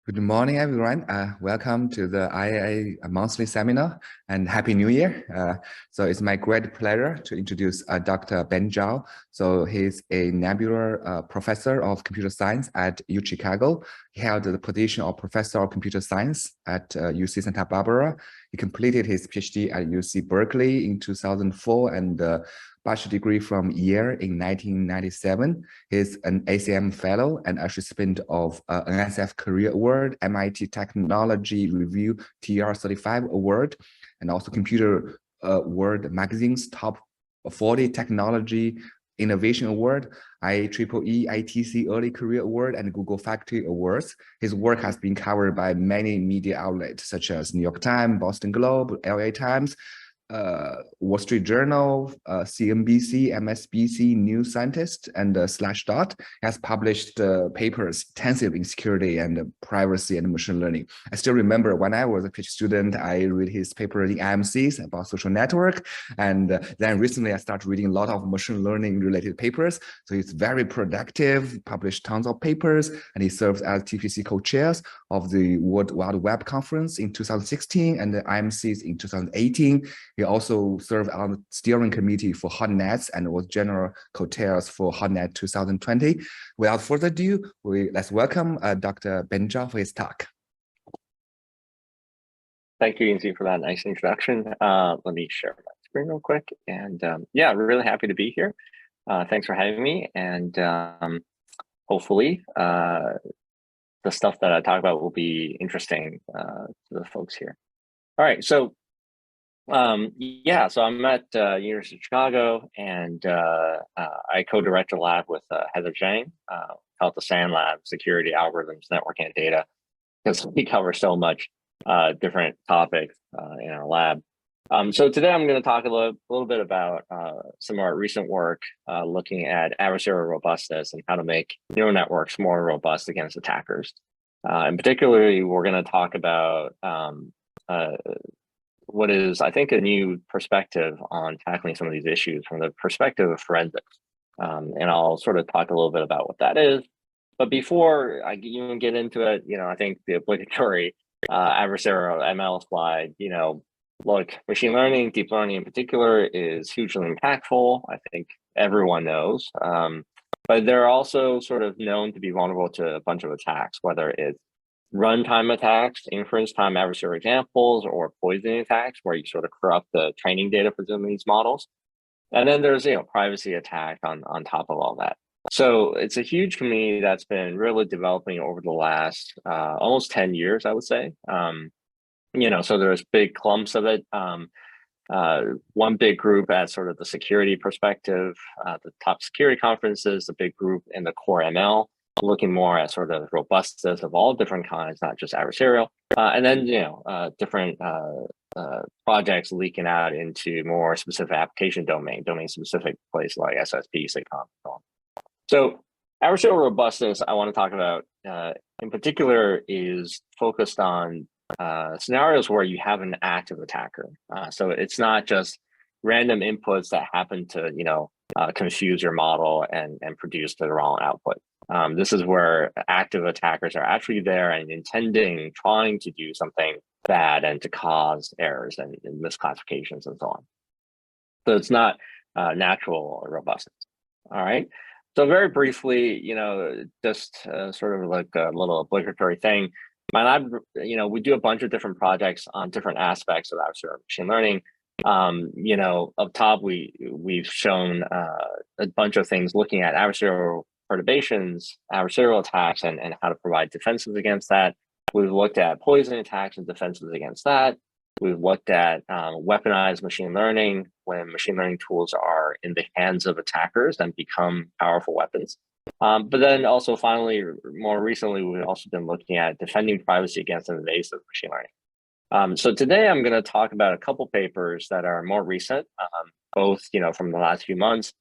Good morning, everyone. Welcome to the IAA monthly seminar and Happy New Year. So it's my great pleasure to introduce Dr. Ben Zhao. So he's a Nebula professor of computer science at UChicago. He held the position of professor of computer science at UC Santa Barbara. He completed his PhD at UC Berkeley in 2004 and bachelor degree from Yale in 1997. He's an ACM fellow and a recipient of NSF Career Award, MIT Technology Review TR35 Award, and also Computer World Magazine's Top 40 Technology Innovation Award, IEEE ITC Early Career Award, and Google Faculty Awards. His work has been covered by many media outlets such as New York Times, Boston Globe, LA Times, Wall Street Journal, CNBC, MSNBC, New Scientist, and Slashdot. Has published papers intensive in security and privacy and machine learning. I still remember when I was a PhD student, I read his paper in IMCs about social network. And then recently I started reading a lot of machine learning related papers. So he's very productive, published tons of papers, and he serves as TPC co-chairs of the World Wide Web Conference in 2016 and the IMCs in 2018. He also served on the steering committee for HotNets and was general co-chairs for HotNet 2020. Without further ado, let's welcome Dr. Ben Zhao for his talk. Thank you, Yinzi, for that nice introduction. Let me share my screen real quick. And yeah, really happy to be here. Thanks for having me. And hopefully the stuff that I talk about will be interesting to the folks here. All right, so yeah, so I'm at University of Chicago, and I co-direct a lab with Heather Zhang, called the SAN Lab, Security, Algorithms, Networking, and Data, because we cover so much different topics in our lab. So today I'm going to talk a little bit about some of our recent work looking at adversarial robustness and how to make neural networks more robust against attackers. And particularly, we're going to talk about what is, I think, a new perspective on tackling some of these issues from the perspective of forensics. And I'll sort of talk a little bit about what that is. But before I even get into it, I think the obligatory adversarial ML slide, look, machine learning, deep learning in particular is hugely impactful. I think everyone knows. But they're also sort of known to be vulnerable to a bunch of attacks, whether it's runtime attacks, inference time adversarial examples, or poisoning attacks, where you sort of corrupt the training data for some of these models. And then there's, privacy attack on top of all that. So it's a huge community that's been really developing over the last almost 10 years, I would say. So there's big clumps of it. One big group at sort of the security perspective, the top security conferences, the big group in the core ML, looking more at sort of robustness of all different kinds, not just adversarial. And then, different projects leaking out into more specific application domain-specific places like SSP, SIGCOMM, and so on. So adversarial robustness, I want to talk about in particular is focused on scenarios where you have an active attacker. So it's not just random inputs that happen to, confuse your model and produce the wrong output. This is where active attackers are actually there and trying to do something bad and to cause errors and misclassifications and so on. So it's not natural robustness. All right. So very briefly, just sort of like a little obligatory thing. My lab, we do a bunch of different projects on different aspects of adversarial machine learning. Up top, we've shown a bunch of things looking at adversarial perturbations, adversarial attacks, and how to provide defenses against that. We've looked at poisoning attacks and defenses against that. We've looked at weaponized machine learning, when machine learning tools are in the hands of attackers and become powerful weapons. But then also finally, more recently, we've also been looking at defending privacy against invasive machine learning. So today I'm going to talk about a couple papers that are more recent, both from the last few months,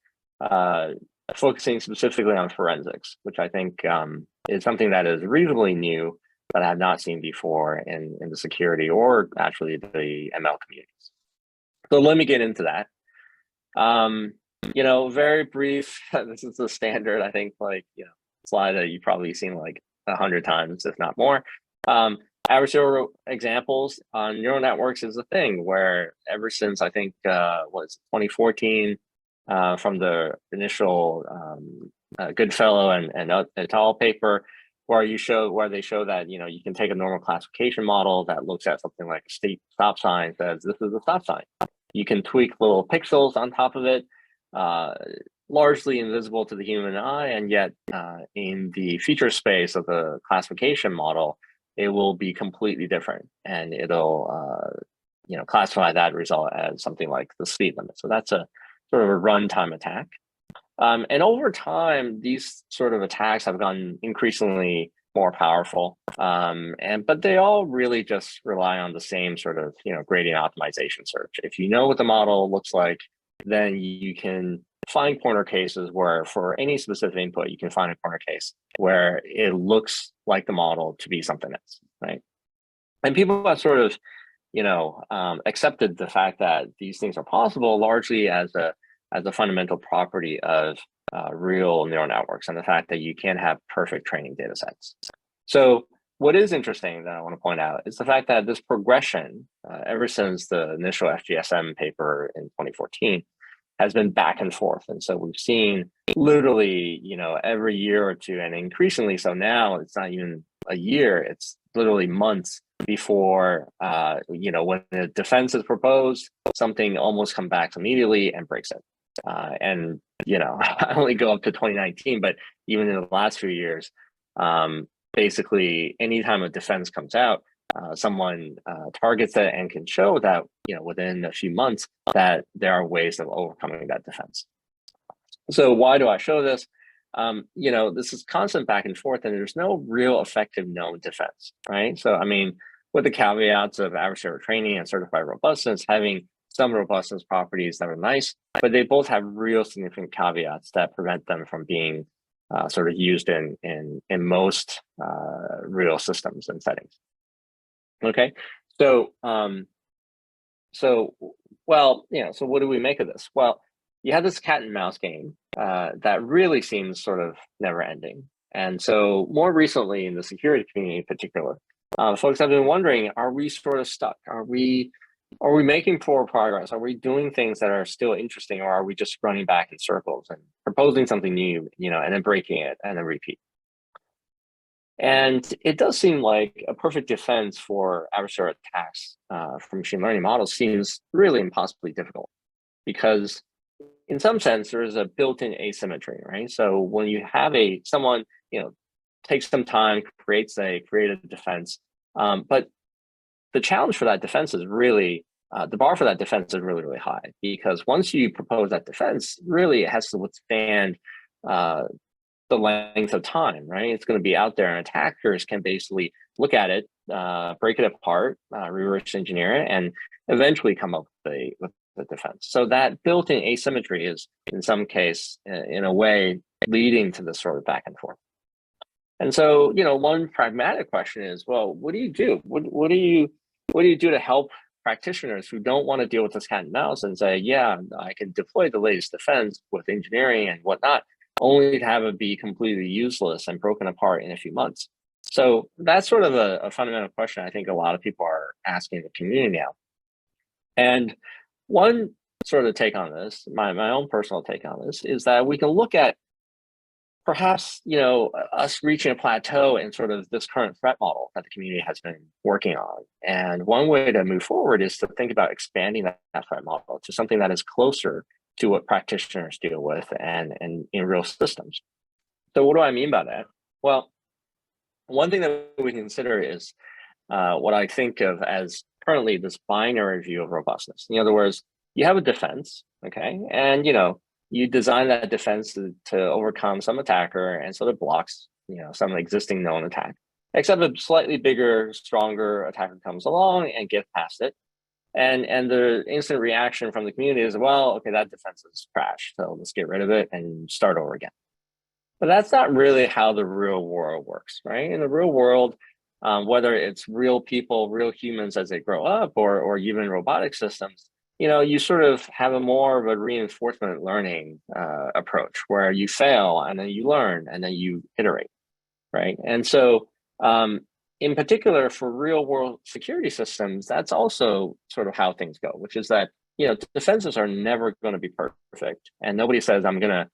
focusing specifically on forensics, which I think is something that is reasonably new that I have not seen before in the security or actually the ML communities. So let me get into that. Very brief. This is the standard, I think, slide that you've probably seen like 100 times, if not more. Adversarial examples on neural networks is a thing where ever since I think 2014, from the initial Goodfellow and et al. Paper, where they show that you can take a normal classification model that looks at something like a state stop sign, says this is a stop sign. You can tweak little pixels on top of it, largely invisible to the human eye, and yet in the feature space of the classification model, it will be completely different, and it'll classify that result as something like the speed limit. So that's a sort of a runtime attack. And over time, these sort of attacks have gotten increasingly more powerful, but they all really just rely on the same sort of gradient optimization search. If you know what the model looks like, then you can find corner cases where for any specific input, you can find a corner case where it looks like the model to be something else, right? And people have sort of, accepted the fact that these things are possible largely as a fundamental property of real neural networks, and the fact that you can have perfect training data sets. So what is interesting that I want to point out is the fact that this progression, ever since the initial FGSM paper in 2014, has been back and forth. And so we've seen literally, every year or two, and increasingly so now, it's not even a year, it's literally months before, when the defense is proposed, something almost comes back immediately and breaks it. And, I only go up to 2019, but even in the last few years, basically anytime a defense comes out, someone targets it and can show that, within a few months that there are ways of overcoming that defense. So why do I show this? This is constant back and forth, and there's no real effective known defense, right? So, I mean, with the caveats of adversarial training and certified robustness, having some robustness properties that are nice, but they both have real significant caveats that prevent them from being sort of used in most real systems and settings. Okay, so so what do we make of this? Well, you have this cat and mouse game that really seems sort of never ending. And so more recently in the security community in particular, folks have been wondering, are we sort of stuck? Are we making forward progress? Are we doing things that are still interesting, or are we just running back in circles and proposing something new, and then breaking it and then repeat? And it does seem like a perfect defense for adversarial attacks from machine learning models seems really impossibly difficult, because in some sense there is a built-in asymmetry, right? So when you have someone takes some time, create a defense, but the challenge for that defense is really the bar for that defense is really, really high, because once you propose that defense, really it has to withstand the length of time, right? It's going to be out there, and attackers can basically look at it, break it apart, reverse engineer it, and eventually come up with the defense. So that built-in asymmetry is, in some case, in a way, leading to this sort of back and forth. And so, one pragmatic question is, well, what do you do? What do you do to help practitioners who don't want to deal with this cat and mouse and say, yeah, I can deploy the latest defense with engineering and whatnot, only to have it be completely useless and broken apart in a few months? So that's sort of a fundamental question I think a lot of people are asking the community now. And one sort of take on this, my own personal take on this, is that we can look at perhaps, us reaching a plateau in sort of this current threat model that the community has been working on. And one way to move forward is to think about expanding that threat model to something that is closer to what practitioners deal with and in real systems. So what do I mean by that? Well, one thing that we consider is what I think of as currently this binary view of robustness. In other words, you have a defense, okay, and you design that defense to overcome some attacker, and so it blocks some existing known attack. Except a slightly bigger, stronger attacker comes along and gets past it. And the instant reaction from the community is, well, okay, that defense is trash, so let's get rid of it and start over again. But that's not really how the real world works, right? In the real world, whether it's real people, real humans as they grow up, or even robotic systems, you sort of have a more of a reinforcement learning approach, where you fail and then you learn and then you iterate, right? And so in particular, for real world security systems, that's also sort of how things go, which is that, defenses are never going to be perfect. And nobody says, I'm going to,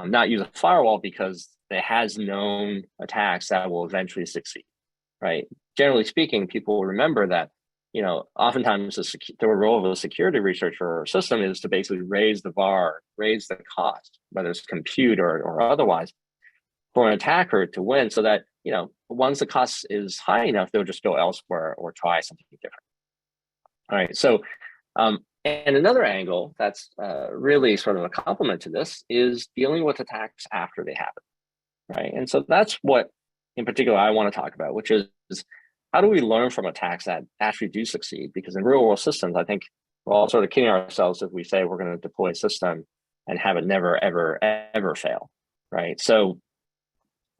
not use a firewall because it has known attacks that will eventually succeed, right? Generally speaking, people remember that, oftentimes the role of a security researcher or system is to basically raise the bar, raise the cost, whether it's compute or otherwise, for an attacker to win, so that, once the cost is high enough, they'll just go elsewhere or try something different. All right, so and another angle that's really sort of a complement to this is dealing with attacks after they happen, right? And so that's what, in particular, I want to talk about, which is how do we learn from attacks that actually do succeed? Because in real world systems, I think we're all sort of kidding ourselves if we say we're going to deploy a system and have it never, ever, ever fail, right? So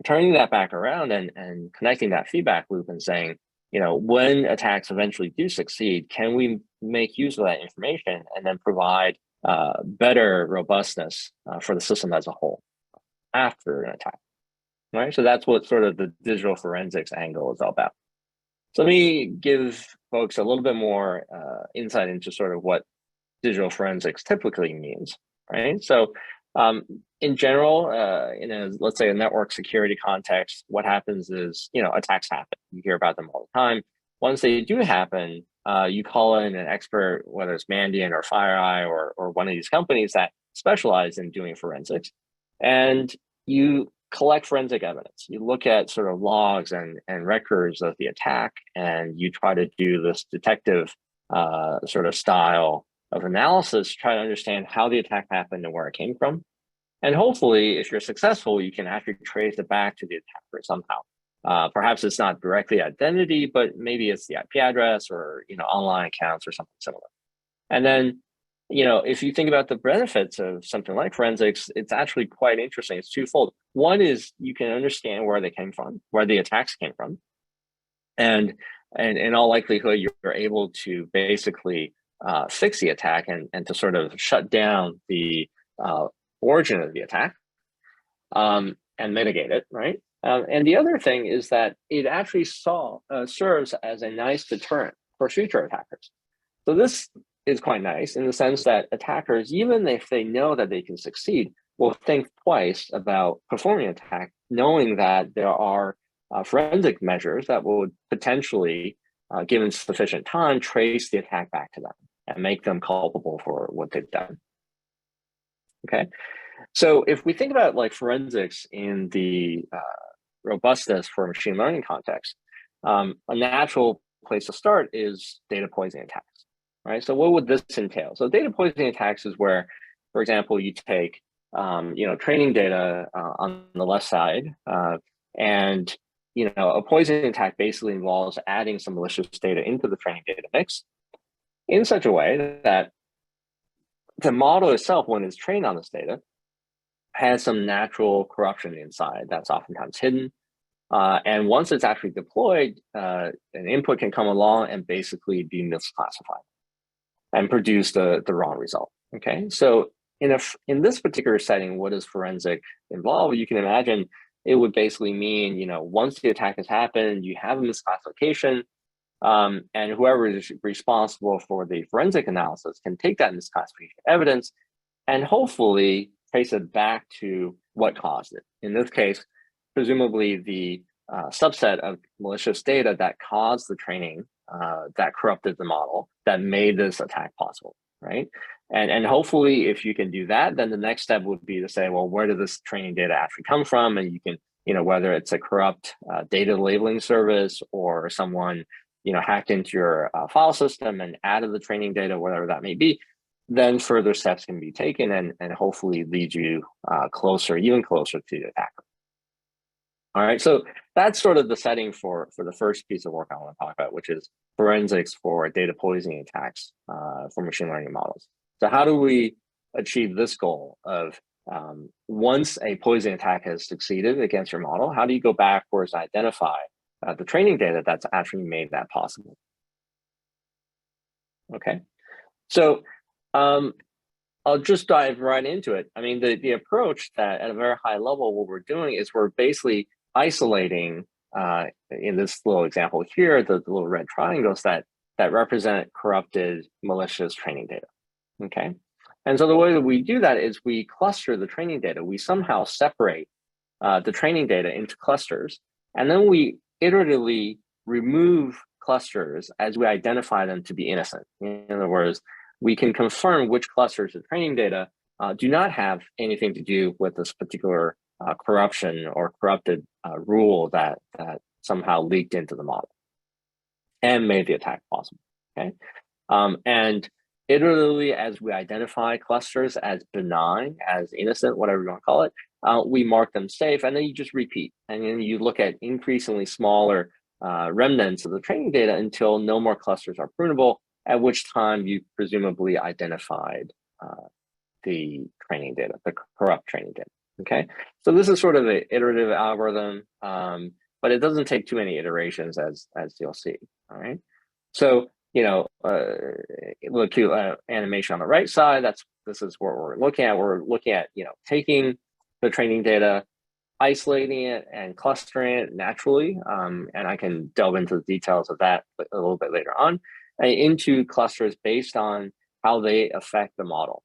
turning that back around and connecting that feedback loop and saying, when attacks eventually do succeed, can we make use of that information and then provide better robustness for the system as a whole after an attack, right? So that's what sort of the digital forensics angle is all about. So let me give folks a little bit more insight into sort of what digital forensics typically means, right? So in general, let's say a network security context, what happens is, attacks happen. You hear about them all the time. Once they do happen, you call in an expert, whether it's Mandiant or FireEye or one of these companies that specialize in doing forensics, and you collect forensic evidence. You look at sort of logs and records of the attack, and you try to do this detective sort of style of analysis, try to understand how the attack happened and where it came from. And hopefully, if you're successful, you can actually trace it back to the attacker somehow. Perhaps it's not directly identity, but maybe it's the IP address or online accounts or something similar. And then, if you think about the benefits of something like forensics, it's actually quite interesting. It's twofold. One is you can understand where they came from, where the attacks came from. And in all likelihood, you're able to basically fix the attack and to sort of shut down the origin of the attack and mitigate it, right? And the other thing is that it actually serves as a nice deterrent for future attackers. So this is quite nice in the sense that attackers, even if they know that they can succeed, will think twice about performing an attack, knowing that there are forensic measures that will potentially, given sufficient time, trace the attack back to them and make them culpable for what they've done. Okay, so if we think about like forensics in the robustness for machine learning context, a natural place to start is data poisoning attacks, right? So what would this entail? So data poisoning attacks is where, for example, you take training data on the left side, and a poisoning attack basically involves adding some malicious data into the training data mix in such a way that the model itself, when it's trained on this data, has some natural corruption inside that's oftentimes hidden. And once it's actually deployed, an input can come along and basically be misclassified and produce the wrong result. Okay, so in this particular setting, what does forensic involve? You can imagine it would basically mean, once the attack has happened, you have a misclassification, and whoever is responsible for the forensic analysis can take that misclassification evidence and hopefully trace it back to what caused it. In this case, presumably the subset of malicious data that caused the training that corrupted the model that made this attack possible, right? And hopefully, if you can do that, then the next step would be to say, well, where did this training data actually come from? And you can, whether it's a corrupt data labeling service or someone, hacked into your file system and added the training data, whatever that may be, then further steps can be taken and hopefully lead you even closer to the attacker. All right, so that's sort of the setting for the first piece of work I want to talk about, which is forensics for data poisoning attacks for machine learning models. So how do we achieve this goal of once a poisoning attack has succeeded against your model, how do you go backwards and identify the training data that's actually made that possible? Okay, so I'll just dive right into it. I mean, the approach that at a very high level, what we're doing is we're basically isolating in this little example here, the little red triangles that represent corrupted, malicious training data, okay? And so the way that we do that is we cluster the training data. We somehow separate the training data into clusters, and then we iteratively remove clusters as we identify them to be innocent. In other words, we can confirm which clusters of training data do not have anything to do with this particular corruption or corrupted rule that somehow leaked into the model and made the attack possible, okay? And iteratively, as we identify clusters as benign, as innocent, whatever you want to call it, we mark them safe, and then you just repeat. And then you look at increasingly smaller remnants of the training data until no more clusters are prunable, at which time you presumably identified the training data, the corrupt training data, okay? So this is sort of an iterative algorithm, but it doesn't take too many iterations as you'll see, all right? So, you know, look to animation on the right side, this is what we're looking at. We're looking at, you know, taking the training data, isolating it and clustering it naturally, and I can delve into the details of that a little bit later on, into clusters based on how they affect the model,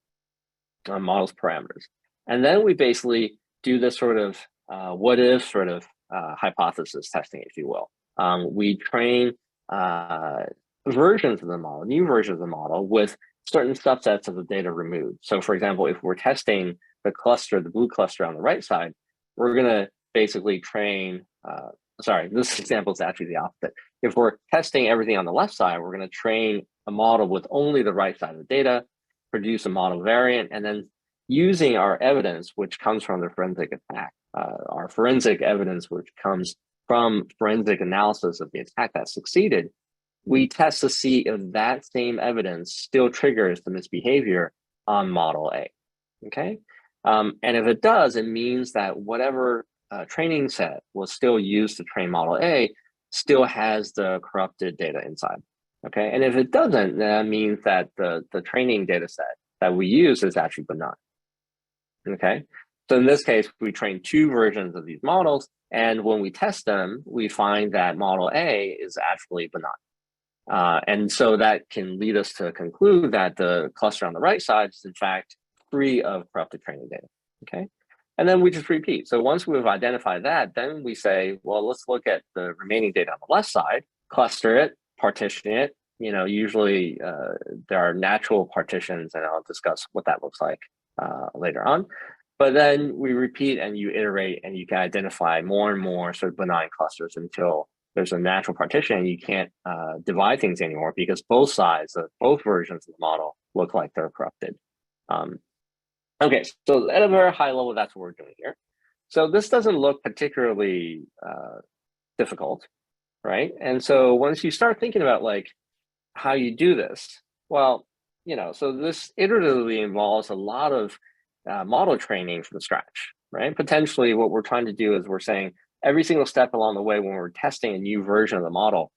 model's parameters. And then we basically do this sort of what if sort of hypothesis testing, if you will. We train versions of the model, new versions of the model with certain subsets of the data removed. So for example, if we're testing the cluster, the blue cluster on the right side, we're gonna basically train, sorry, this example is actually the opposite. If we're testing everything on the left side, we're gonna train a model with only the right side of the data, produce a model variant, and then using our evidence, which comes from the forensic attack, our forensic evidence, which comes from forensic analysis of the attack that succeeded, we test to see if that same evidence still triggers the misbehavior on model A, okay? And if it does, it means that whatever training set was still used to train model A still has the corrupted data inside, okay? And if it doesn't, that means that the training data set that we use is actually benign, okay? So in this case, we train two versions of these models, and when we test them, we find that model A is actually benign. And so that can lead us to conclude that the cluster on the right side is in fact free of corrupted training data, okay? And then we just repeat. So once we've identified that, then we say, well, let's look at the remaining data on the left side, cluster it, partition it. You know, usually there are natural partitions, and I'll discuss what that looks like later on. But then we repeat and you iterate, and you can identify more and more sort of benign clusters until there's a natural partition and you can't divide things anymore because both sides of both versions of the model look like they're corrupted. Okay, so at a very high level, that's what we're doing here. So this doesn't look particularly difficult, right? And so once you start thinking about like how you do this, well, you know, so this iteratively involves a lot of model training from scratch, right? Potentially what we're trying to do is we're saying every single step along the way when we're testing a new version of the model,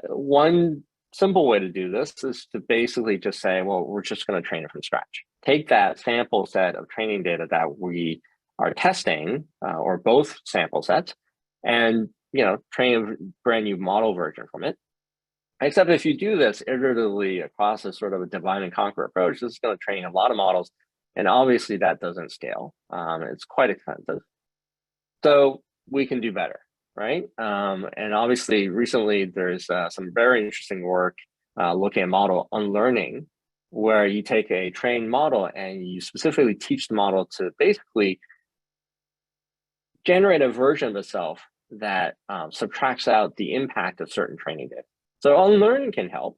one simple way to do this is to basically just say, well, we're just going to train it from scratch. Take that sample set of training data that we are testing, or both sample sets, and train a brand new model version from it. Except if you do this iteratively across a sort of a divide and conquer approach, this is going to train a lot of models, and obviously that doesn't scale. It's quite expensive. So we can do better, right? And obviously recently there's some very interesting work looking at model unlearning, where you take a trained model and you specifically teach the model to basically generate a version of itself that subtracts out the impact of certain training data. So unlearning can help,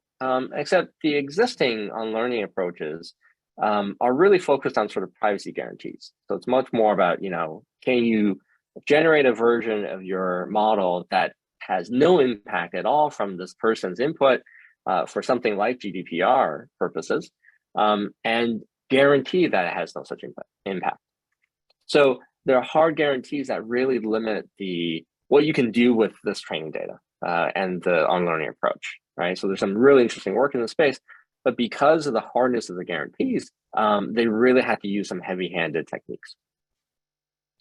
except the existing unlearning approaches are really focused on sort of privacy guarantees. So it's much more about, can you generate a version of your model that has no impact at all from this person's input for something like GDPR purposes, and guarantee that it has no such impact. So there are hard guarantees that really limit what you can do with this training data and the unlearning approach, right? So there's some really interesting work in the space, but because of the hardness of the guarantees, they really have to use some heavy-handed techniques.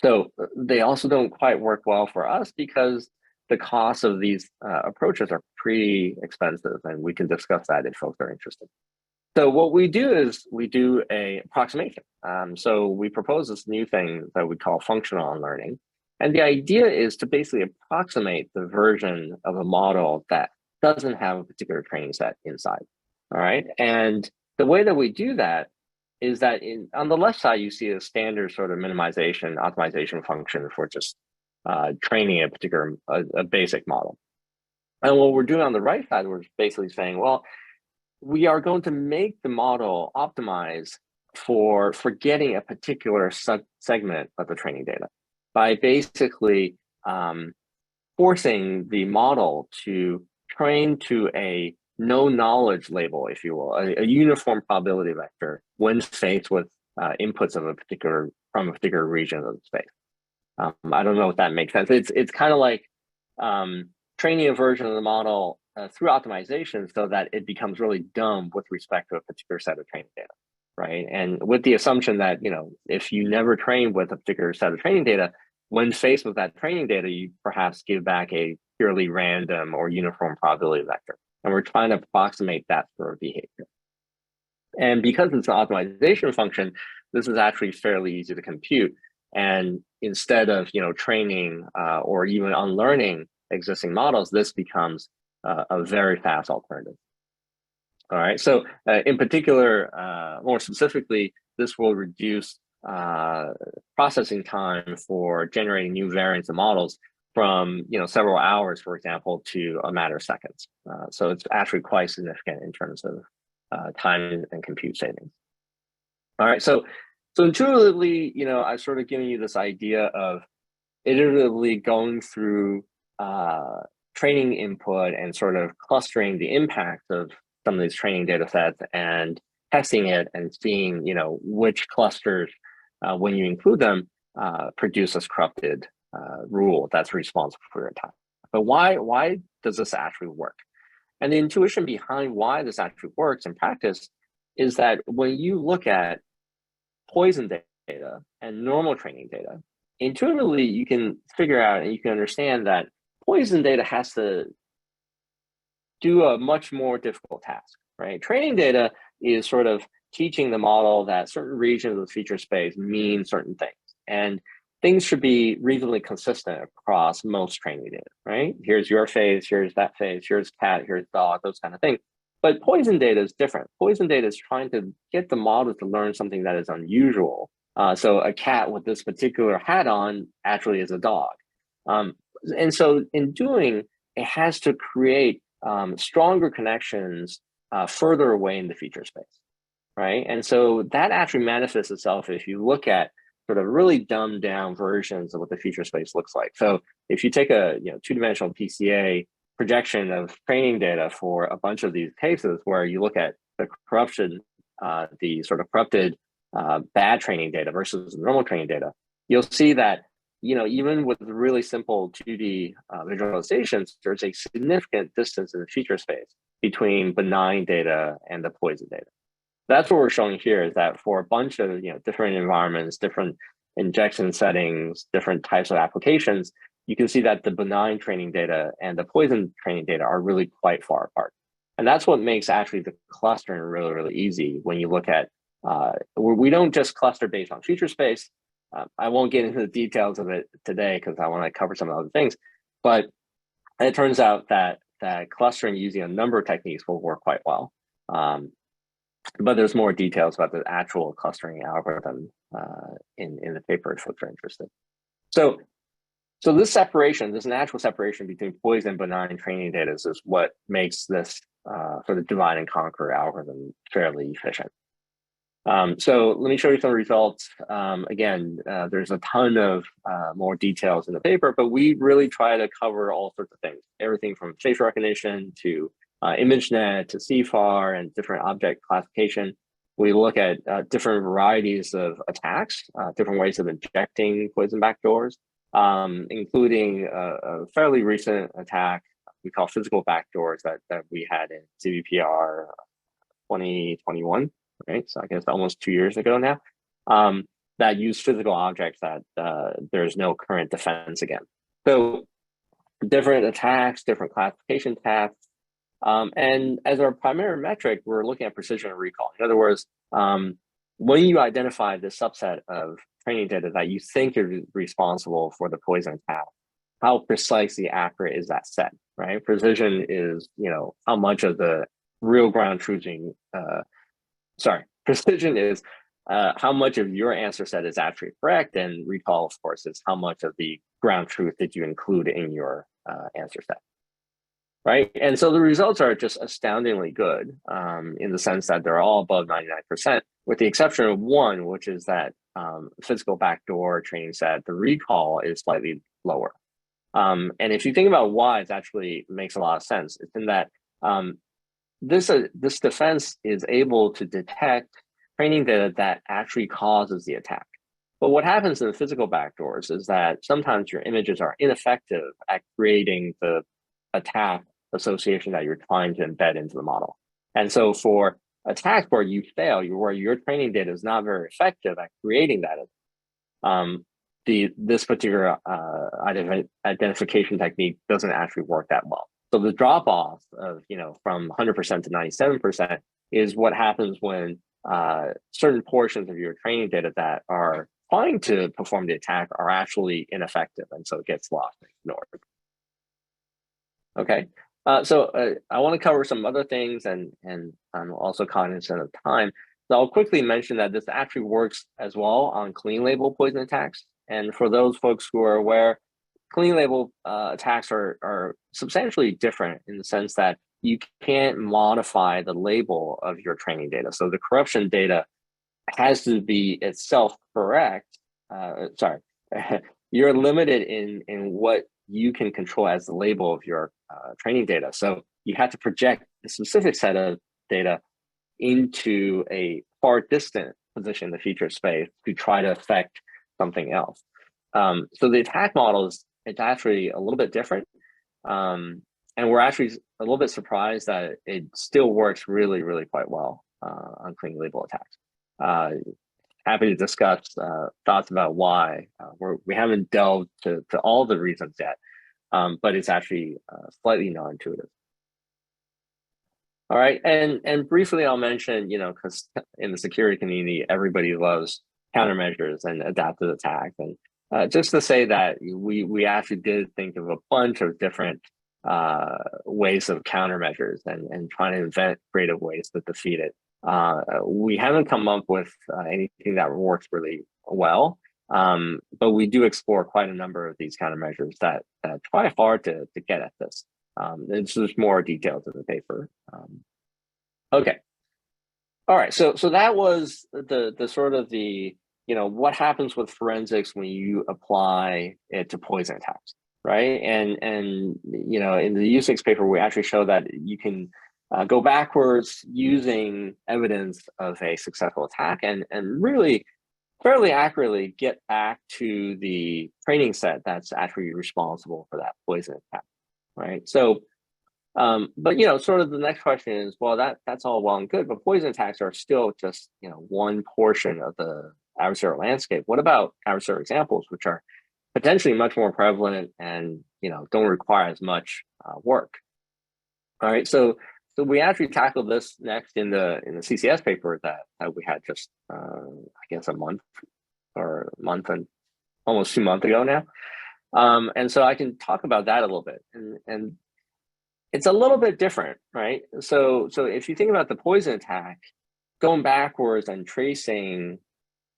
So they also don't quite work well for us because the costs of these approaches are pretty expensive, and we can discuss that if folks are interested. So what we do is we do a approximation. So we propose this new thing that we call functional unlearning. And the idea is to basically approximate the version of a model that doesn't have a particular training set inside. All right. And the way that we do that is that on the left side, you see a standard sort of minimization, optimization function for just training a particular, a basic model. And what we're doing on the right side, we're basically saying, well, we are going to make the model optimize for getting a particular segment of the training data by basically forcing the model to train to a no knowledge label, if you will, a uniform probability vector when faced with inputs of from a particular region of the space. I don't know if that makes sense. It's kind of like training a version of the model through optimization so that it becomes really dumb with respect to a particular set of training data, right? And with the assumption that, if you never train with a particular set of training data, when faced with that training data, you perhaps give back a purely random or uniform probability vector. And we're trying to approximate that sort of behavior. And because it's an optimization function, this is actually fairly easy to compute. And instead of, training or even unlearning existing models, this becomes a very fast alternative. All right, so in particular, more specifically, this will reduce processing time for generating new variants of models from several hours, for example, to a matter of seconds. So it's actually quite significant in terms of time and compute savings. All right, so intuitively, I've sort of given you this idea of iteratively going through training input and sort of clustering the impact of some of these training data sets and testing it and seeing, which clusters, when you include them, produce this corrupted rule that's responsible for your attack. But why does this actually work? And the intuition behind why this actually works in practice is that when you look at poison data and normal training data, intuitively you can figure out and you can understand that poison data has to do a much more difficult task, right? Training data is sort of teaching the model that certain regions of the feature space mean certain things. And things should be reasonably consistent across most training data, right? Here's your face, here's that face, here's cat, here's dog, those kind of things. But poison data is different. Poison data is trying to get the model to learn something that is unusual. So a cat with this particular hat on actually is a dog. And so in doing, it has to create stronger connections further away in the feature space, right? And so that actually manifests itself if you look at sort of really dumbed down versions of what the feature space looks like. So if you take a two-dimensional PCA projection of training data for a bunch of these cases where you look at the corruption, the sort of corrupted bad training data versus normal training data, you'll see that even with really simple 2D visualizations, there's a significant distance in the feature space between benign data and the poison data. That's what we're showing here is that for a bunch of different environments, different injection settings, different types of applications, you can see that the benign training data and the poison training data are really quite far apart. And that's what makes actually the clustering really, really easy when you look at, we don't just cluster based on feature space. I won't get into the details of it today because I want to cover some of the other things, but it turns out that clustering using a number of techniques will work quite well. But there's more details about the actual clustering algorithm in the paper if folks are interested. So this separation, this natural separation between poison and benign training data is what makes this sort of divide and conquer algorithm fairly efficient. So let me show you some results. Again, there's a ton of more details in the paper, but we really try to cover all sorts of things, everything from face recognition to ImageNet to CFAR and different object classification. We look at different varieties of attacks, different ways of injecting poison backdoors, including a fairly recent attack we call physical backdoors that we had in CVPR 2021, right? So I guess almost 2 years ago now, that use physical objects that there's no current defense against. So different attacks, different classification tasks. And as our primary metric, we're looking at precision and recall. In other words, when you identify the subset of training data that you think is responsible for the poison attack, how precisely accurate is that set, right? Precision is, how much of the real ground truthing, precision is how much of your answer set is actually correct, and recall, of course, is how much of the ground truth did you include in your answer set, right? And so the results are just astoundingly good in the sense that they're all above 99%, with the exception of one, which is that physical backdoor training set, the recall is slightly lower. And if you think about why, it actually makes a lot of sense. It's in that this defense is able to detect training data that actually causes the attack. But what happens in the physical backdoors is that sometimes your images are ineffective at creating the attack association that you're trying to embed into the model. And so for attacks where you fail, where your training data is not very effective at creating that, this particular identification technique doesn't actually work that well. So the drop off of from 100% to 97% is what happens when certain portions of your training data that are trying to perform the attack are actually ineffective, and so it gets lost and ignored. Okay, so I want to cover some other things, and I'm also cognizant of time. So I'll quickly mention that this actually works as well on clean label poison attacks. And for those folks who are aware, clean label attacks are substantially different in the sense that you can't modify the label of your training data. So the corruption data has to be itself correct. You're limited in what you can control as the label of your training data. So you have to project a specific set of data into a far distant position in the feature space to try to affect something else. So the attack model it's actually a little bit different. And we're actually a little bit surprised that it still works really, really quite well on clean label attacks. Happy to discuss thoughts about why. We haven't delved to all the reasons yet, but it's actually slightly non-intuitive. All right, and briefly I'll mention, because in the security community, everybody loves countermeasures and adaptive attack. And just to say that we actually did think of a bunch of different ways of countermeasures and trying to invent creative ways to defeat it. We haven't come up with anything that works really well, but we do explore quite a number of these countermeasures that try hard to get at this. There's more details in the paper. Okay. All right. So that was the sort of the, what happens with forensics when you apply it to poison attacks, right? And in the USENIX paper, we actually show that you can go backwards using evidence of a successful attack and really fairly accurately get back to the training set that's actually responsible for that poison attack, right? So, but sort of the next question is, well, that's all well and good, but poison attacks are still just one portion of the adversarial landscape. What about adversarial examples, which are potentially much more prevalent and don't require as much work? All right, so we actually tackled this next in the CCS paper that we had just I guess a month and almost 2 months ago now, and so I can talk about that a little bit, and it's a little bit different, right? So if you think about the poison attack, going backwards and tracing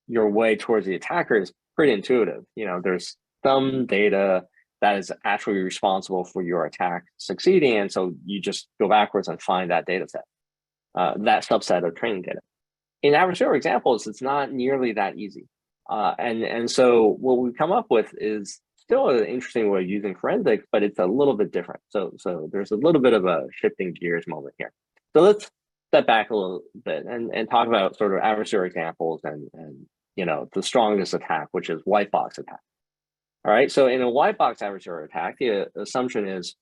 your way towards the attacker is pretty intuitive. There's some data that is actually responsible for your attack succeeding, and so you just go backwards and find that data set, that subset of training data. In adversarial examples, it's not nearly that easy, and so what we've come up with is still an interesting way of using forensics, but it's a little bit different. So there's a little bit of a shifting gears moment here. So let's step back a little bit and talk about sort of adversarial examples and the strongest attack, which is white box attack. All right, so in a white box adversarial attack, the assumption is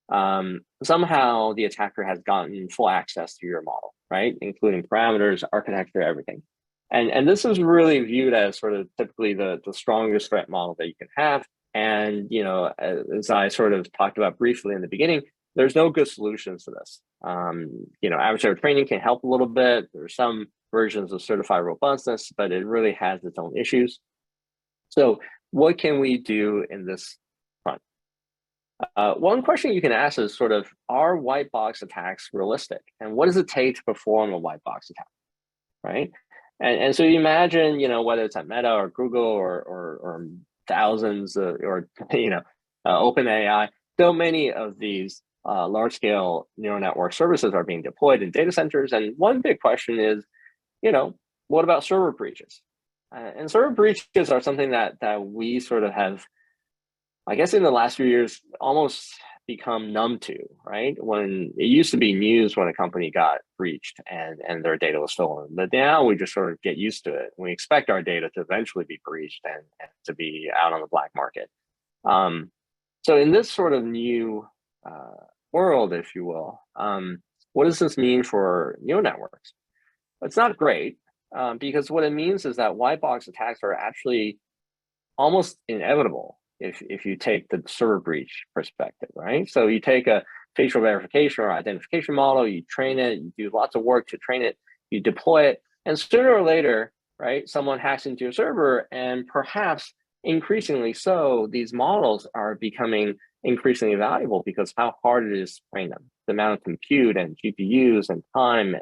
somehow the attacker has gotten full access to your model, right? Including parameters, architecture, everything. And this is really viewed as sort of typically the strongest threat model that you can have. And, as I sort of talked about briefly in the beginning, there's no good solutions to this. Adversarial training can help a little bit. There's some versions of certified robustness, but it really has its own issues. So what can we do in this front? One question you can ask is sort of, are white box attacks realistic? And what does it take to perform a white box attack, right? And so you imagine, whether it's at Meta or Google or thousands or OpenAI, so many of these large-scale neural network services are being deployed in data centers. And one big question is, what about server breaches? And server breaches are something that we sort of have, I guess in the last few years, almost become numb to, right? When it used to be news when a company got breached and their data was stolen, but now we just sort of get used to it. We expect our data to eventually be breached and to be out on the black market. So in this sort of new world, if you will, what does this mean for neural networks? It's not great because what it means is that white box attacks are actually almost inevitable if you take the server breach perspective, right? So you take a facial verification or identification model, you train it, you do lots of work to train it, you deploy it, and sooner or later, right, someone hacks into your server, and perhaps increasingly so, these models are becoming increasingly valuable because how hard it is to train them, the amount of compute and GPUs and time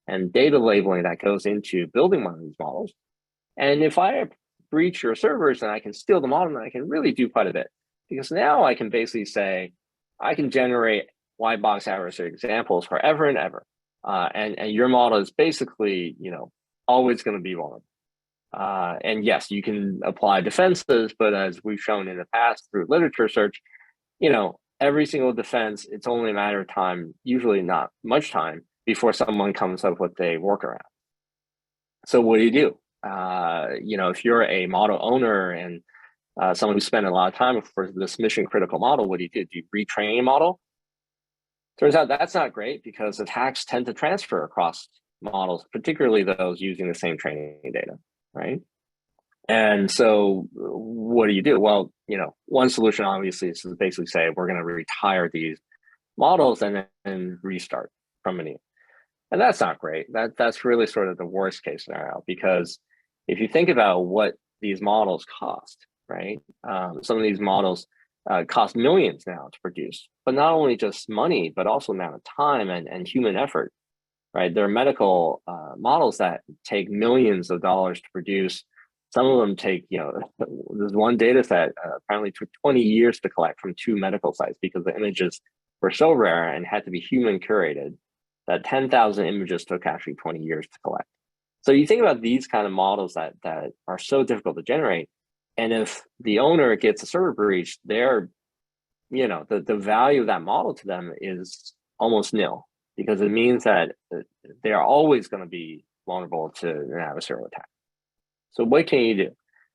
and data labeling that goes into building one of these models. And if I breach your servers, and I can steal the model, and I can really do quite a bit, because now I can basically say, I can generate white box adversary examples forever and ever. And your model is basically, always going to be vulnerable. And yes, you can apply defenses, but as we've shown in the past through literature search, every single defense, it's only a matter of time, usually not much time, before someone comes up with a workaround. So what do you do? If you're a model owner and someone who spent a lot of time for this mission critical model, what do you do? Do you retrain a model? Turns out that's not great because attacks tend to transfer across models, particularly those using the same training data, right? And so what do you do? Well, one solution obviously is to basically say, we're going to retire these models and then restart from anew. And that's not great. That's really sort of the worst case scenario, because if you think about what these models cost, right? Some of these models cost millions now to produce, but not only just money, but also amount of time and human effort, right? There are medical models that take millions of dollars to produce. Some of them take, there's one data set apparently took 20 years to collect from 2 medical sites because the images were so rare and had to be human curated that 10,000 images took actually 20 years to collect. So you think about these kind of models that are so difficult to generate, and if the owner gets a server breach, the value of that model to them is almost nil, because it means that they are always going to be vulnerable to an adversarial attack. So what can you do?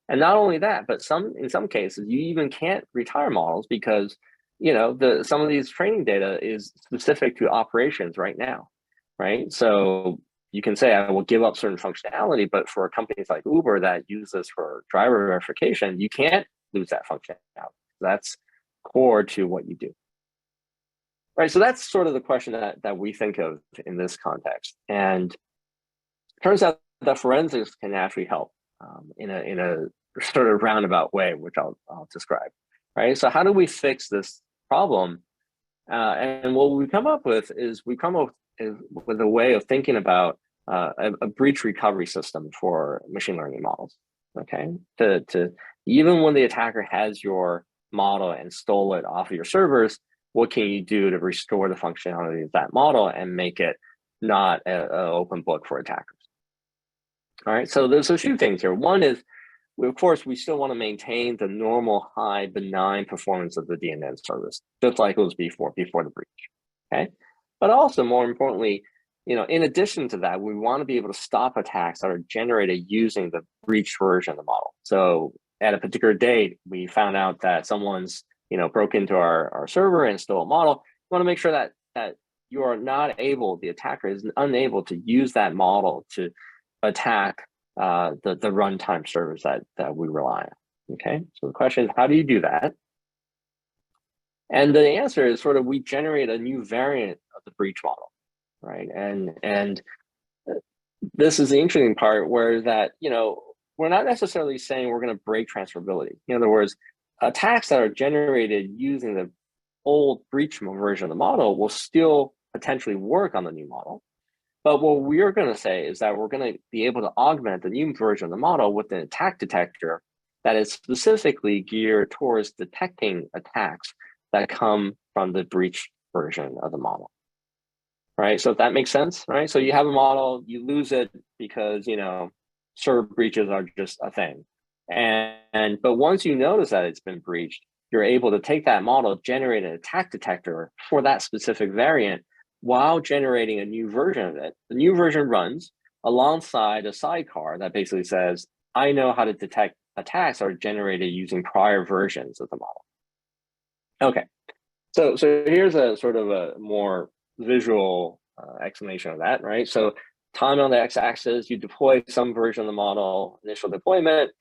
And not only that, but in some cases, you even can't retire models because some of these training data is specific to operations right now, right? So you can say, I will give up certain functionality, but for companies like Uber that use this for driver verification, you can't lose that functionality. That's core to what you do. Right, so that's sort of the question that we think of in this context. And it turns out that forensics can actually help in a sort of roundabout way, which I'll describe. Right, so how do we fix this problem? And what we come up with is with a way of thinking about a breach recovery system for machine learning models. Okay, to even when the attacker has your model and stole it off of your servers, what can you do to restore the functionality of that model and make it not an open book for attackers? All right, so there's a few things here. One is, of course, we still want to maintain the normal high benign performance of the DNN service, just like it was before the breach, okay? But also, more importantly, in addition to that, we want to be able to stop attacks that are generated using the breached version of the model. So at a particular date, we found out that someone's broke into our server and stole a model. We want to make sure that you are not able, the attacker is unable to use that model to attack the runtime servers that we rely on. Okay, so the question is, how do you do that? And the answer is sort of, we generate a new variant of the breach model, right? And this is the interesting part, where that, we're not necessarily saying we're going to break transferability. In other words, attacks that are generated using the old breach version of the model will still potentially work on the new model. But what we're going to say is that we're going to be able to augment the new version of the model with an attack detector that is specifically geared towards detecting attacks that come from the breach version of the model. Right, so if that makes sense, right? So you have a model, you lose it because, server breaches are just a thing. But once you notice that it's been breached, you're able to take that model, generate an attack detector for that specific variant while generating a new version of it. The new version runs alongside a sidecar that basically says, I know how to detect attacks that are generated using prior versions of the model. Okay, so here's a sort of a more visual explanation of that, right? So time on the x-axis, you deploy some version of the model, initial deployment,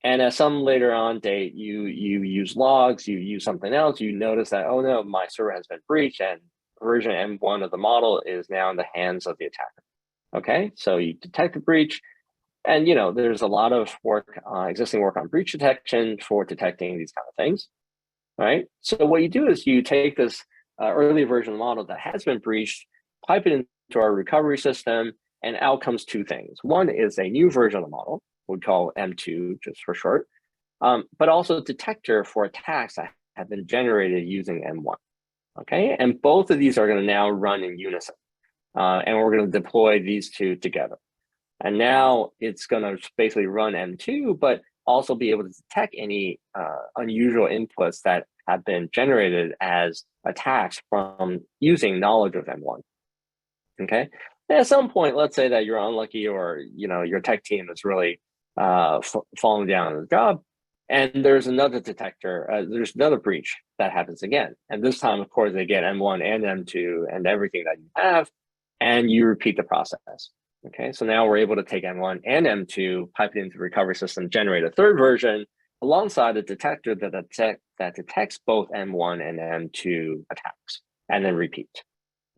and at some later on date, you use logs, you use something else, you notice that, oh no, my server has been breached and version M1 of the model is now in the hands of the attacker. Okay, so you detect the breach, and there's a lot of work, existing work on breach detection for detecting these kind of things, right? So what you do is you take this early version of the model that has been breached, pipe it into our recovery system, and out comes two things. One is a new version of the model, we call M2 just for short, but also a detector for attacks that have been generated using M1. Okay, and both of these are going to now run in unison, and we're going to deploy these two together. And now it's going to basically run M2, but also be able to detect any unusual inputs that have been generated as attacks from using knowledge of M1. Okay, and at some point, let's say that you're unlucky, or your tech team is really falling down on the job, and there's another detector, there's another breach that happens again, and this time, of course, they get M1 and M2 and everything that you have, and you repeat the process. Okay, so now we're able to take M1 and M2, pipe it into the recovery system, generate a third version alongside a detector that detects both M1 and M2 attacks, and then repeat.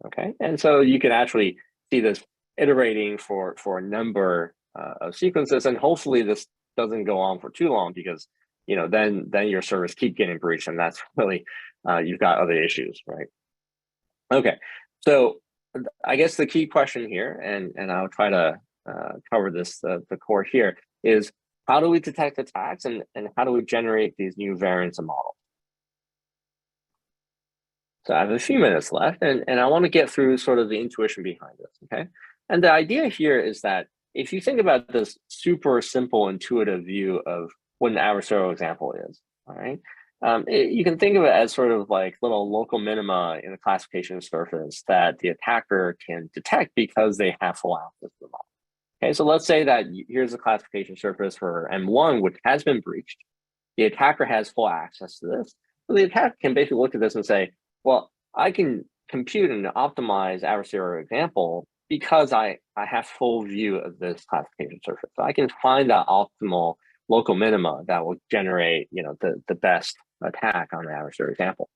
Okay, and so you can actually see this iterating for a number of sequences, and hopefully this doesn't go on for too long, because then your servers keep getting breached, and that's really you've got other issues, right? Okay, so I guess the key question here, and I'll try to cover this, the core here, is how do we detect attacks, and how do we generate these new variants of models? So I have a few minutes left, and I want to get through sort of the intuition behind this, okay? And the idea here is that if you think about this super simple, intuitive view of what an adversarial example is, all right? You can think of it as sort of like little local minima in the classification surface that the attacker can detect because they have full access to the model. Okay, so let's say that here's a classification surface for M1, which has been breached. The attacker has full access to this. So the attacker can basically look at this and say, well, I can compute and optimize adversarial example because I have full view of this classification surface. So I can find that optimal local minima that will generate, the best attack on the adversarial example.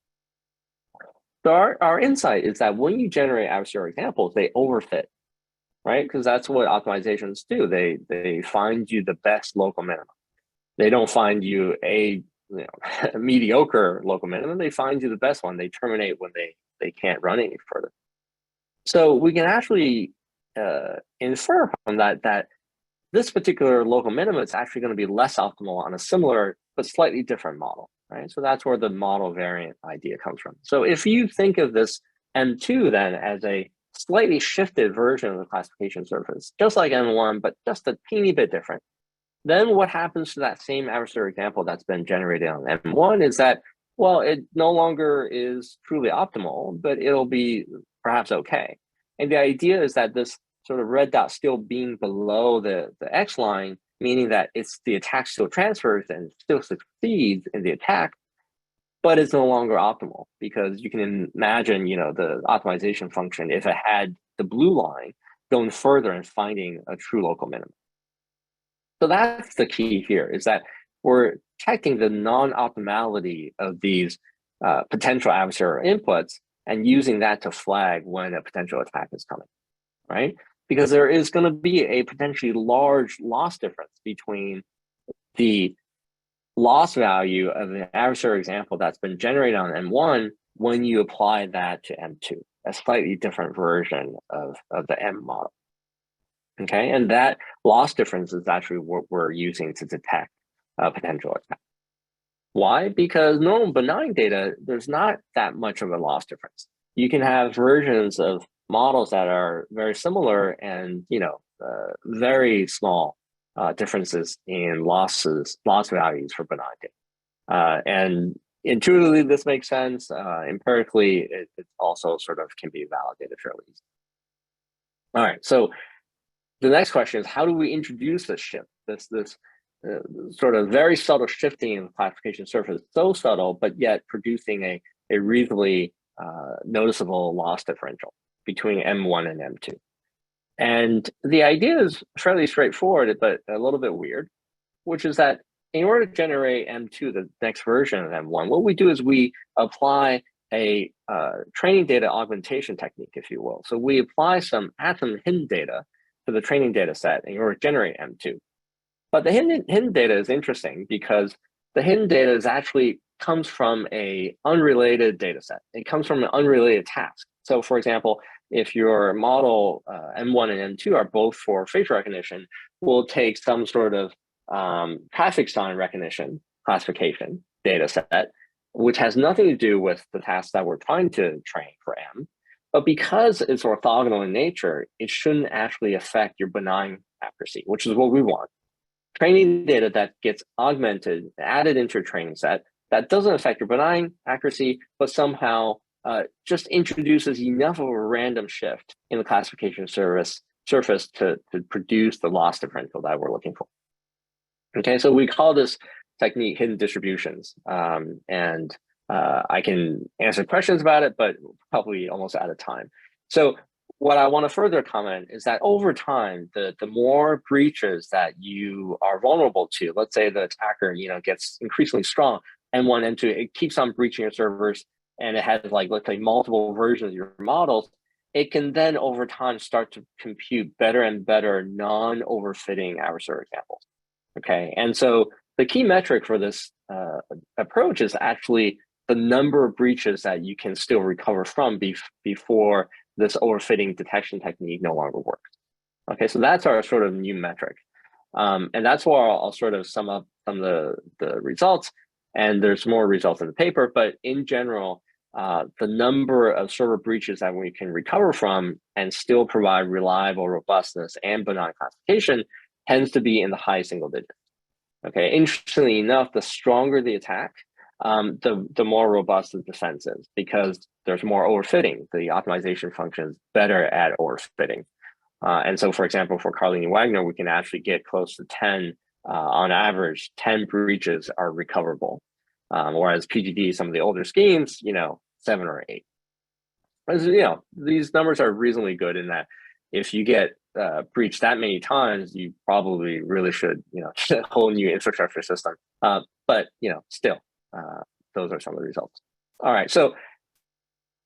So our insight is that when you generate adversarial examples, they overfit, right? Because that's what optimizations do. They find you the best local minimum. They don't find you a mediocre local minimum. They find you the best one. They terminate when they can't run any further. So we can actually infer from that this particular local minimum is actually going to be less optimal on a similar but slightly different model, right? So that's where the model variant idea comes from. So if you think of this M2 then as a slightly shifted version of the classification surface, just like M1, but just a teeny bit different, then what happens to that same adversarial example that's been generated on M1 is that, well, it no longer is truly optimal, but it'll be perhaps okay. And the idea is that this sort of red dot still being below the X line, meaning that it's the attack still transfers and still succeeds in the attack, but it's no longer optimal, because you can imagine, the optimization function, if it had the blue line, going further and finding a true local minimum. So that's the key here, is that we're detecting the non-optimality of these potential adversarial inputs and using that to flag when a potential attack is coming, right? Because there is going to be a potentially large loss difference between the loss value of an adversarial example that's been generated on M1 when you apply that to M2, a slightly different version of the M model. Okay, and that loss difference is actually what we're using to detect a potential attack. Why? Because normal benign data, there's not that much of a loss difference. You can have versions of models that are very similar and, you know, very small differences in loss values for benign data. And intuitively, this makes sense. Empirically, it also sort of can be validated fairly easily. All right, so the next question is, how do we introduce this shift, this sort of very subtle shifting in the classification surface, so subtle, but yet producing a reasonably noticeable loss differential between M1 and M2. And the idea is fairly straightforward, but a little bit weird, which is that in order to generate M2, the next version of M1, what we do is we apply a training data augmentation technique, if you will. So we apply some hidden data to the training data set in order to generate M2. But the hidden data is interesting because the hidden data is actually comes from a unrelated data set. It comes from an unrelated task. So for example, if your model M1 and M2 are both for facial recognition, we'll take some sort of traffic sign recognition classification data set, which has nothing to do with the task that we're trying to train for M. But because it's orthogonal in nature, it shouldn't actually affect your benign accuracy, which is what we want. Training data that gets augmented, added into your training set, that doesn't affect your benign accuracy, but somehow just introduces enough of a random shift in the classification surface to produce the loss differential that we're looking for. Okay, so we call this technique hidden distributions. And I can answer questions about it, but probably almost out of time. So what I want to further comment is that over time, the more breaches that you are vulnerable to, let's say the attacker, you know, gets increasingly strong, M1, M2, it keeps on breaching your servers, and it has, like, let's say, multiple versions of your models, it can then over time start to compute better and better non-overfitting adversarial examples. Okay, and so the key metric for this approach is actually the number of breaches that you can still recover from before this overfitting detection technique no longer works. Okay, so that's our sort of new metric. And that's where I'll sort of sum up some of the results, and there's more results in the paper, but in general, the number of server breaches that we can recover from and still provide reliable robustness and benign classification tends to be in the high single digits. Okay, interestingly enough, the stronger the attack, the more robust the defense is, because there's more overfitting. The optimization function is better at overfitting. And so, for example, for Carlini Wagner, we can actually get close to 10, on average, 10 breaches are recoverable. Whereas PGD, some of the older schemes, you know, 7 or 8. As you know, these numbers are reasonably good in that if you get breached that many times, you probably really should, you know, a whole new infrastructure system. But, you know, still, those are some of the results. All right, so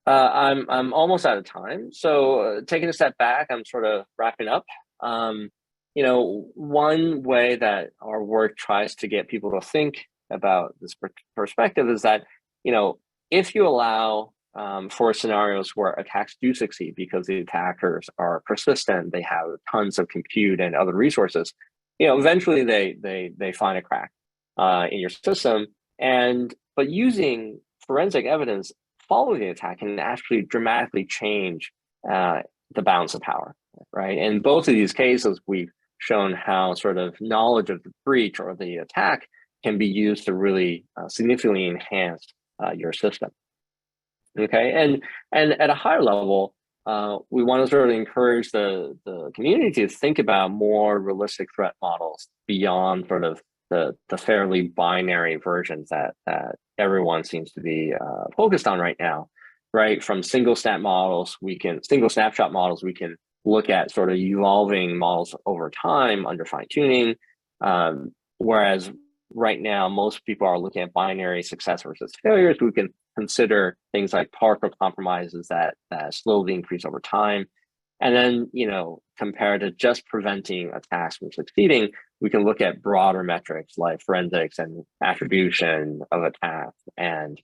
I'm almost out of time. So taking a step back, I'm sort of wrapping up. You know, one way that our work tries to get people to think about this perspective is that, you know, if you allow for scenarios where attacks do succeed because the attackers are persistent, they have tons of compute and other resources, you know, eventually they find a crack in your system. But using forensic evidence following the attack can actually dramatically change the balance of power, right? In both of these cases, we've shown how sort of knowledge of the breach or the attack can be used to really significantly enhance your system. Okay, and at a higher level, we want to sort of encourage the community to think about more realistic threat models beyond sort of the fairly binary versions that everyone seems to be focused on right now, right? From single snapshot models, we can look at sort of evolving models over time under fine tuning, whereas right now, most people are looking at binary success versus failures. We can consider things like partial compromises that slowly increase over time. And then, compared to just preventing attacks from succeeding, we can look at broader metrics like forensics and attribution of attacks and,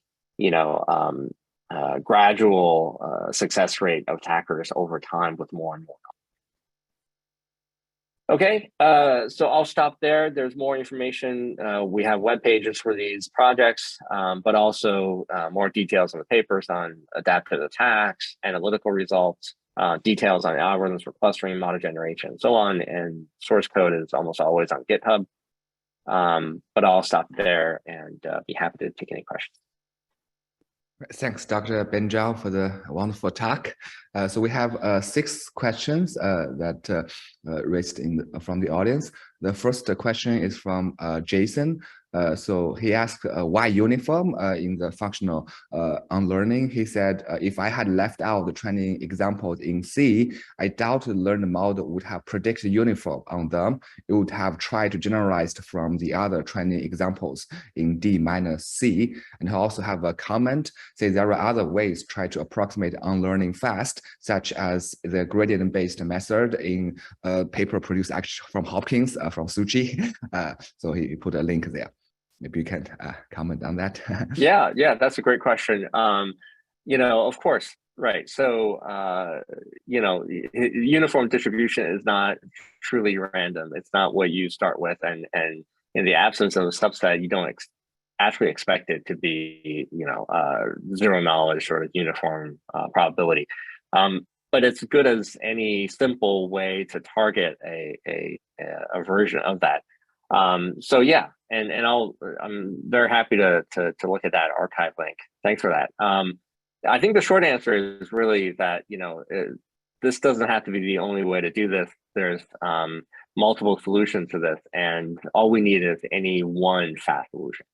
gradual success rate of attackers over time with more and more. Okay, so I'll stop there. There's more information. We have web pages for these projects, but also more details on the papers on adaptive attacks, analytical results, details on algorithms for clustering, model generation, and so on. And source code is almost always on GitHub. But I'll stop there and be happy to take any questions. Thanks, Dr. Ben Zhao, for the wonderful talk. So we have 6 questions that raised from the audience. The first question is from Jason. So he asked why uniform in the functional unlearning. He said, if I had left out the training examples in C, I doubt the learned model would have predicted uniform on them. It would have tried to generalize from the other training examples in D minus C. And he also have a comment, say there are other ways to try to approximate unlearning fast, such as the gradient-based method in a paper produced actually from Hopkins, from Suchi. So he put a link there. Maybe you can comment on that. Yeah, that's a great question. Of course, right. So, uniform distribution is not truly random. It's not what you start with. And in the absence of a subset, you don't actually expect it to be, zero knowledge sort of uniform probability. But it's good as any simple way to target a version of that. So yeah, and I'm very happy to look at that archive link. Thanks for that. I think the short answer is really that, this doesn't have to be the only way to do this. There's multiple solutions to this, and all we need is any one fast solution,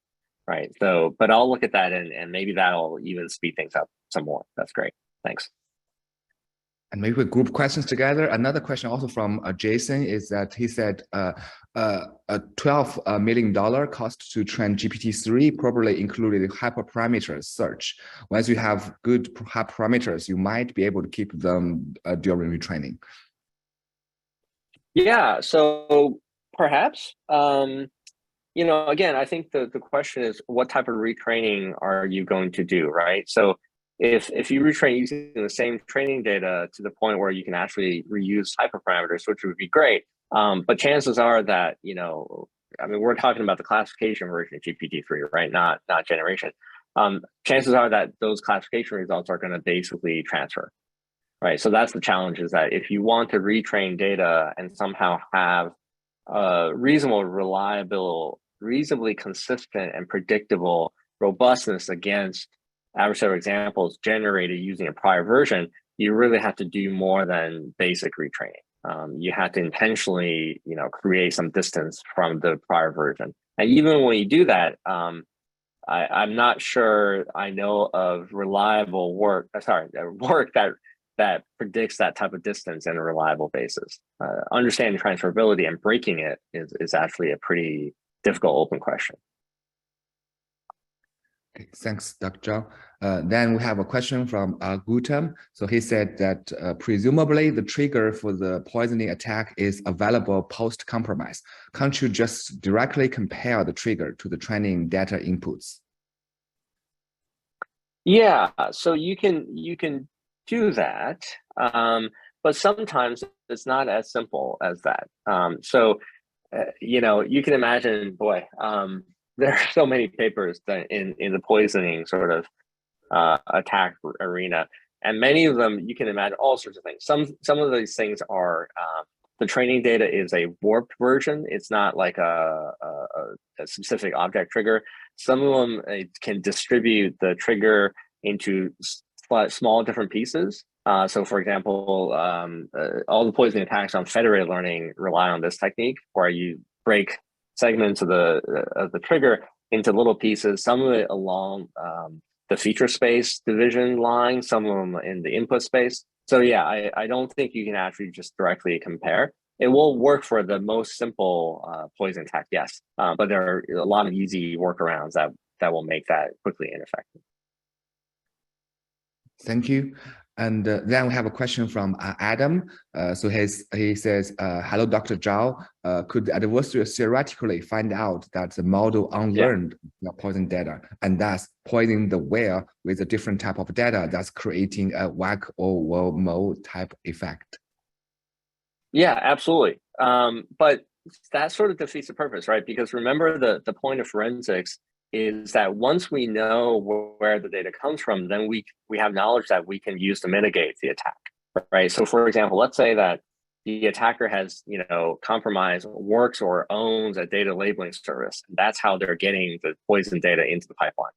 right? So, but I'll look at that and maybe that'll even speed things up some more. That's great. Thanks. And maybe we group questions together. Another question also from Jason is that he said a $12 million cost to train GPT-3 probably included hyperparameter search. Once you have good hyperparameters, you might be able to keep them during retraining. Yeah, so perhaps, again, I think the question is what type of retraining are you going to do, right? So if you retrain using the same training data to the point where you can actually reuse hyperparameters, which would be great, but chances are that, we're talking about the classification version of GPT-3, right? Not generation. Chances are that those classification results are going to basically transfer, right? So that's the challenge, is that if you want to retrain data and somehow have reasonably consistent and predictable robustness against adversarial examples generated using a prior version, you really have to do more than basic retraining. You have to intentionally, create some distance from the prior version. And even when you do that, I'm not sure I know of reliable work that predicts that type of distance in a reliable basis. Understanding transferability and breaking it is actually a pretty difficult open question. Okay, thanks, Dr. Zhao. Then we have a question from Gautam. So he said that presumably the trigger for the poisoning attack is available post-compromise. Can't you just directly compare the trigger to the training data inputs? Yeah, so you can do that, but sometimes it's not as simple as that. You can imagine, boy, there are so many papers that in the poisoning sort of attack arena, and many of them you can imagine all sorts of things. Some of these things are the training data is a warped version. It's not like a specific object trigger. Some of them can distribute the trigger into small different pieces. So for example, all the poisoning attacks on federated learning rely on this technique where you break segments of the trigger into little pieces, some of it along the feature space division line, some of them in the input space. So yeah, I don't think you can actually just directly compare. It will work for the most simple poison attack, yes, but there are a lot of easy workarounds that will make that quickly ineffective. Thank you. And then we have a question from Adam. So he says, hello, Dr. Zhao. Could the adversary theoretically find out that the model unlearned the poison data and thus poisoning the whale with a different type of data that's creating a whack or mole type effect? Yeah, absolutely. But that sort of defeats the purpose, right? Because remember, the point of forensics is that once we know where the data comes from, then we have knowledge that we can use to mitigate the attack, right? So for example, let's say that the attacker has, compromised, works or owns a data labeling service. And that's how they're getting the poison data into the pipeline.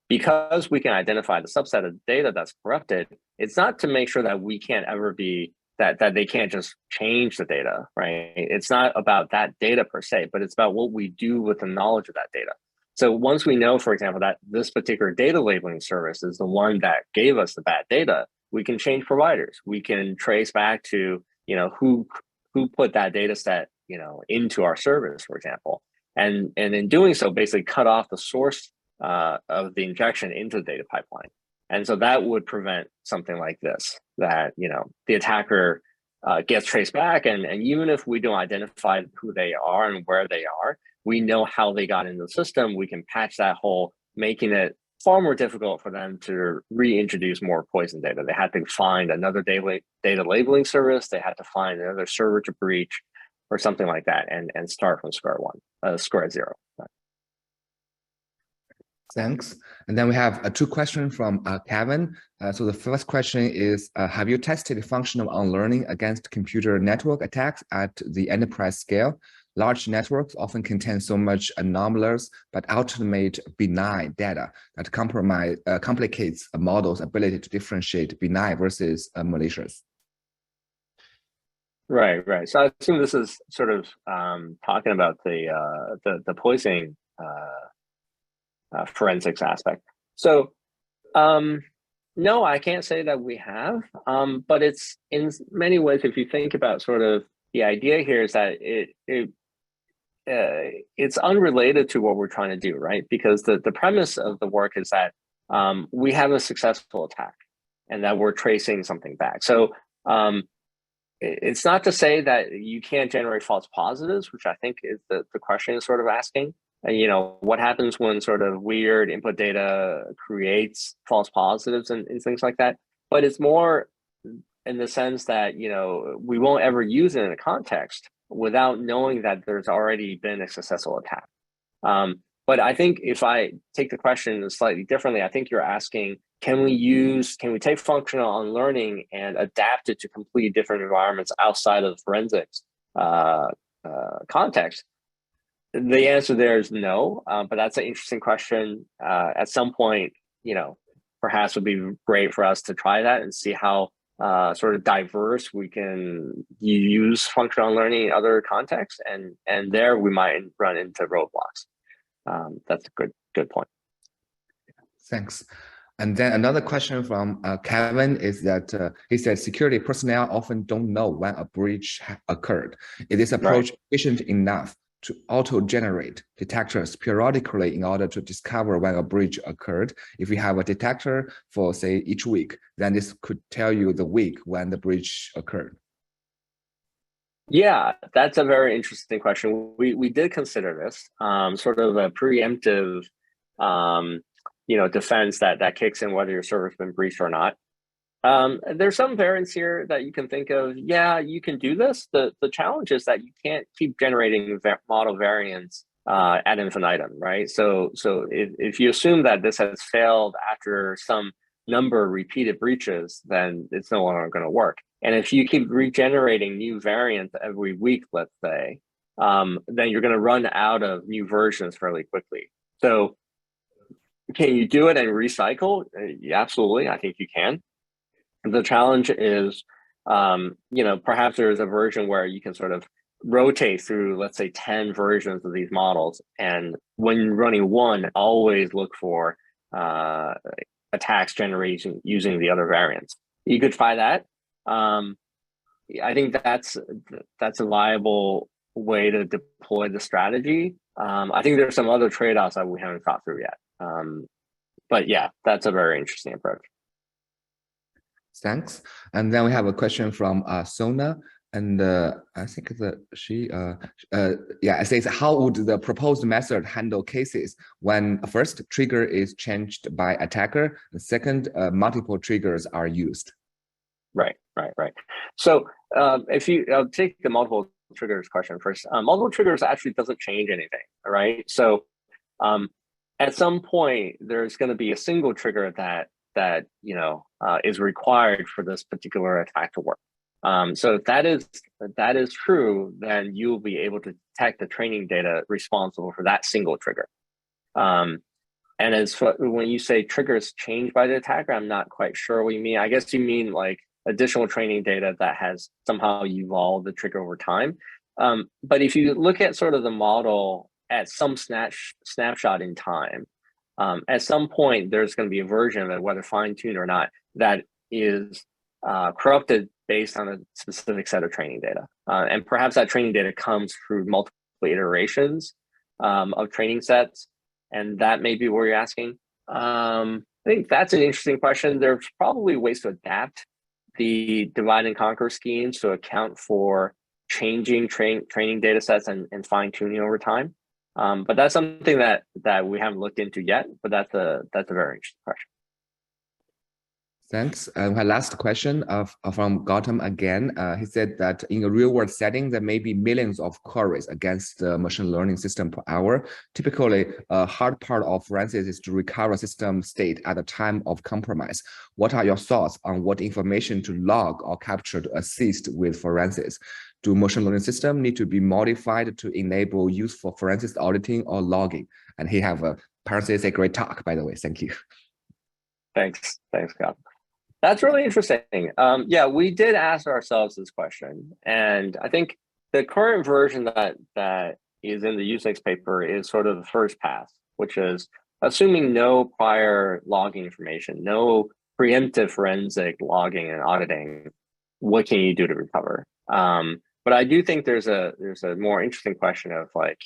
Because we can identify the subset of data that's corrupted, it's not to make sure that we can't ever be that they can't just change the data, right? It's not about that data per se, but it's about what we do with the knowledge of that data. So once we know, for example, that this particular data labeling service is the one that gave us the bad data, we can change providers. We can trace back to, who put that data set, into our service, for example. And in doing so, basically cut off the source of the injection into the data pipeline. And so that would prevent something like this, that, the attacker gets traced back. And even if we don't identify who they are and where they are, we know how they got into the system. We can patch that hole, making it far more difficult for them to reintroduce more poison data. They had to find another data labeling service. They had to find another server to breach or something like that and start from square zero. Thanks. And then we have two questions from Kevin. So the first question is, have you tested functional unlearning against computer network attacks at the enterprise scale? Large networks often contain so much anomalous but ultimate benign data that complicates a model's ability to differentiate benign versus malicious. Right. So I assume this is sort of talking about the poisoning forensics aspect. So no, I can't say that we have, but it's in many ways, if you think about sort of the idea here, is that it's unrelated to what we're trying to do, right? Because the premise of the work is that we have a successful attack and that we're tracing something back. So it's not to say that you can't generate false positives, which I think is the question is sort of asking. What happens when sort of weird input data creates false positives and things like that? But it's more in the sense that, we won't ever use it in a context without knowing that there's already been a successful attack. But I think if I take the question slightly differently, I think you're asking, can we take functional unlearning and adapt it to completely different environments outside of forensics context? The answer there is no, but that's an interesting question. At some point, perhaps it would be great for us to try that and see how sort of diverse we can use functional learning in other contexts, and there we might run into roadblocks. That's a good point. Thanks. And then another question from Kevin is that he said security personnel often don't know when a breach occurred. Is this approach efficient enough to auto-generate detectors periodically in order to discover when a breach occurred? If you have a detector for, say, each week, then this could tell you the week when the breach occurred. Yeah, that's a very interesting question. We did consider this sort of a preemptive, defense that kicks in whether your server's been breached or not. There's some variants here that you can think of. Yeah, you can do this. The challenge is that you can't keep generating model variants ad infinitum, right? So if you assume that this has failed after some number of repeated breaches, then it's no longer going to work. And if you keep regenerating new variants every week, let's say, then you're going to run out of new versions fairly quickly. So can you do it and recycle? Yeah, absolutely. I think you can. The challenge is, perhaps there's a version where you can sort of rotate through, let's say, 10 versions of these models. And when running one, always look for attacks generation using the other variants. You could try that. I think that's a viable way to deploy the strategy. I think there's some other trade-offs that we haven't thought through yet. But yeah, that's a very interesting approach. Thanks. And then we have a question from Sona. And I think that it says, how would the proposed method handle cases when first trigger is changed by attacker, the second multiple triggers are used? Right. So if I'll take the multiple triggers question first. Multiple triggers actually doesn't change anything, right? So at some point, there's going to be a single trigger that is required for this particular attack to work. So if that is true, then you'll be able to detect the training data responsible for that single trigger. And as for when you say triggers changed by the attacker, I'm not quite sure what you mean. I guess you mean like additional training data that has somehow evolved the trigger over time. But if you look at sort of the model at some snapshot in time, at some point, there's going to be a version of it, whether fine-tuned or not, that is corrupted based on a specific set of training data. And perhaps that training data comes through multiple iterations of training sets. And that may be what you're asking. I think that's an interesting question. There's probably ways to adapt the divide and conquer schemes to account for changing training data sets and fine-tuning over time. But that's something that we haven't looked into yet, but that's a very interesting question. Thanks. My last question from Gautam again. He said that in a real-world setting, there may be millions of queries against the machine learning system per hour. Typically, a hard part of forensics is to recover system state at the time of compromise. What are your thoughts on what information to log or capture to assist with forensics? Do machine learning systems need to be modified to enable useful forensics auditing or logging? And he have apparently a great talk, by the way. Thank you. Thanks, Gautam. That's really interesting. Yeah, we did ask ourselves this question, and I think the current version that is in the USENIX paper is sort of the first pass, which is assuming no prior logging information, no preemptive forensic logging and auditing. What can you do to recover? But I do think there's a more interesting question of like,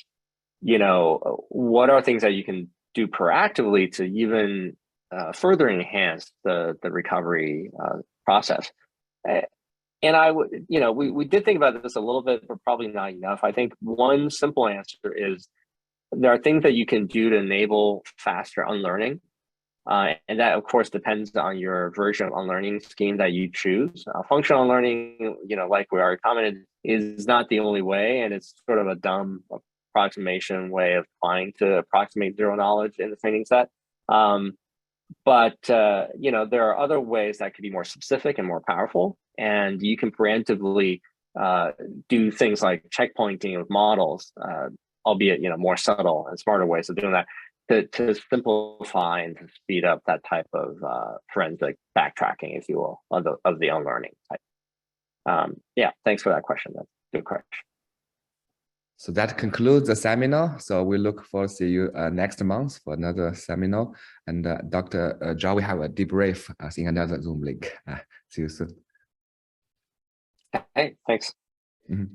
what are things that you can do proactively to even further enhance the recovery process. And I would, we did think about this a little bit, but probably not enough. I think one simple answer is there are things that you can do to enable faster unlearning. And that, of course, depends on your version of unlearning scheme that you choose. Functional unlearning, like we already commented, is not the only way. And it's sort of a dumb approximation way of trying to approximate zero knowledge in the training set. But there are other ways that could be more specific and more powerful, and you can preemptively do things like checkpointing with models, albeit more subtle and smarter ways of doing that to simplify and to speed up that type of forensic backtracking, if you will, of the unlearning type. Yeah, thanks for that question. That's a good question. So that concludes the seminar. So we look forward to see you next month for another seminar. And Dr. Zhao, we have a debrief in another Zoom link. See you soon. Hey, thanks. Mm-hmm.